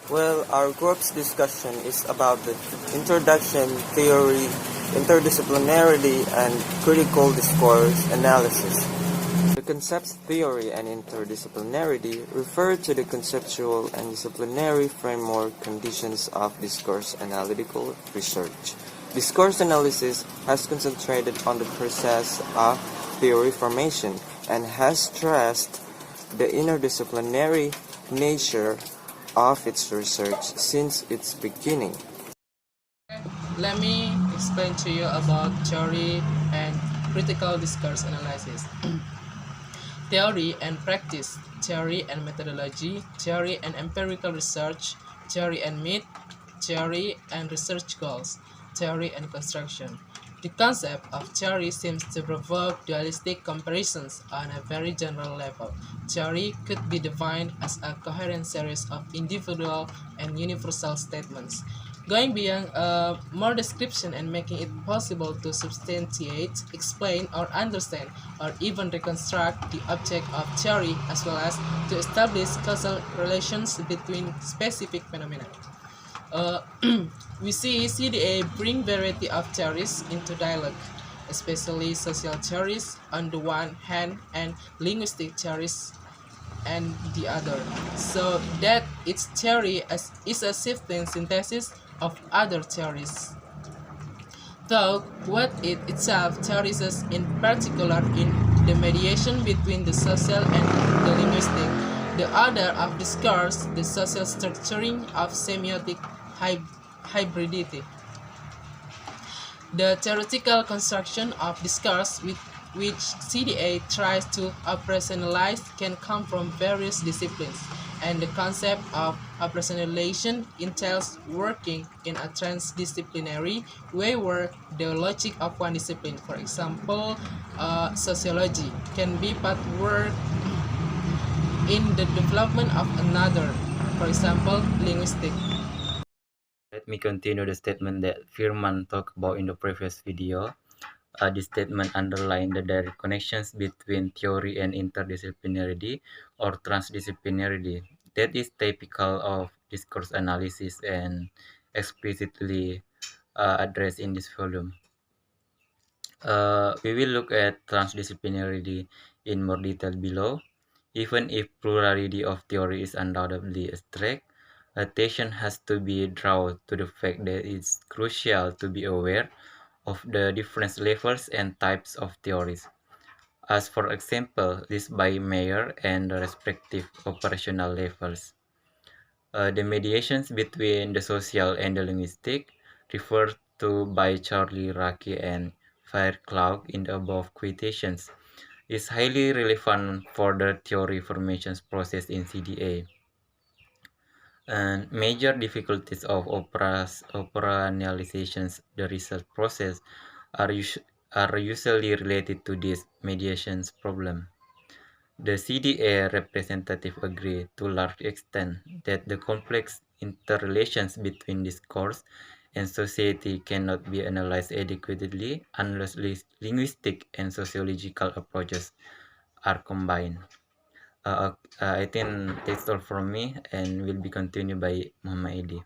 Well, our group's discussion is about the introduction, theory, interdisciplinarity, and critical discourse analysis. The concepts theory and interdisciplinarity refer to the conceptual and disciplinary framework conditions of discourse analytical research. Discourse analysis has concentrated on the process of theory formation and has stressed the interdisciplinary nature of its research since its beginning. Let me explain to you about theory and critical discourse analysis. Theory and practice, theory and methodology, theory and empirical research, theory and myth, theory and research goals, theory and construction. The concept of theory seems to provoke dualistic comparisons on a very general level. Theory could be defined as a coherent series of individual and universal statements, going beyond more description and making it possible to substantiate, explain, or understand, or even reconstruct the object of theory, as well as to establish causal relations between specific phenomena. Uh, we see CDA bring variety of theories into dialogue, especially social theories on the one hand and linguistic theories and the other, so that its theory is a shifting synthesis of other theories. Though what it itself theorizes in particular in the mediation between the social and the linguistic, the order of discourse, the social structuring of semiotic hybridity. The theoretical construction of discourse with which CDA tries to operationalize can come from various disciplines, and the concept of operationalization entails working in a transdisciplinary way where the logic of one discipline, for example, sociology, can be part work in the development of another, for example, linguistics. Let me continue the statement that Firman talked about in the previous video. This statement underlines the direct connections between theory and interdisciplinarity or transdisciplinarity that is typical of discourse analysis and explicitly addressed in this volume. We will look at transdisciplinarity in more detail below. Even if plurality of theory is undoubtedly abstract, attention has to be drawn to the fact that it's crucial to be aware of the different levels and types of theories, as for example, list by Mayer and the respective operational levels. The mediations between the social and the linguistic, referred to by Charlie Raki and Fairclough in the above quotations, is highly relevant for the theory formations process in CDA. And major difficulties of operationalizations the research process are, are usually related to this mediations problem. The CDA representative agree to large extent that the complex interrelations between discourse and society cannot be analyzed adequately unless linguistic and sociological approaches are combined. I think that's all from me and will be continued by Mama Edi.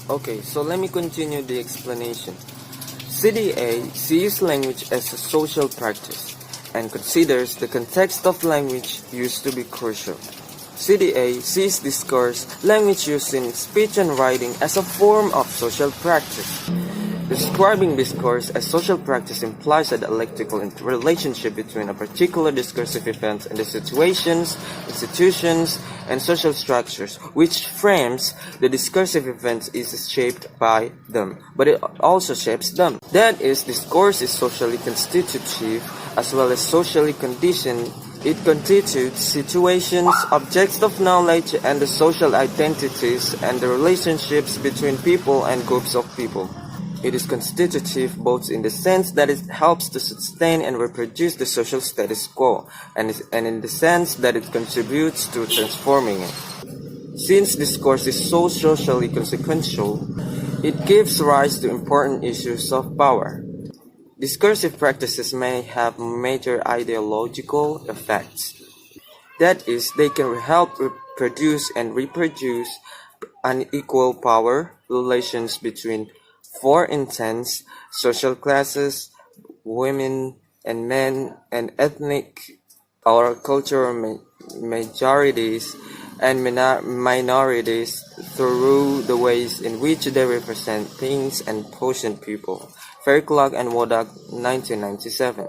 Okay, so let me continue the explanation. CDA sees language as a social practice and considers the context of language used to be crucial. CDA sees discourse, language used in speech and writing, as a form of social practice. Describing discourse as social practice implies a dialectical relationship between a particular discursive event and the situations, institutions, and social structures which frames the discursive event is shaped by them, but it also shapes them. That is, discourse is socially constitutive as well as socially conditioned. It constitutes situations, objects of knowledge, and the social identities and the relationships between people and groups of people. It is constitutive both in the sense that it helps to sustain and reproduce the social status quo, and in the sense that it contributes to transforming it. Since discourse is so socially consequential, it gives rise to important issues of power. Discursive practices may have major ideological effects. That is, they can help produce and reproduce unequal power relations between four intense social classes, women and men, and ethnic or cultural majorities and minorities through the ways in which they represent things and portion people. Fairclough and Wodak, 1997.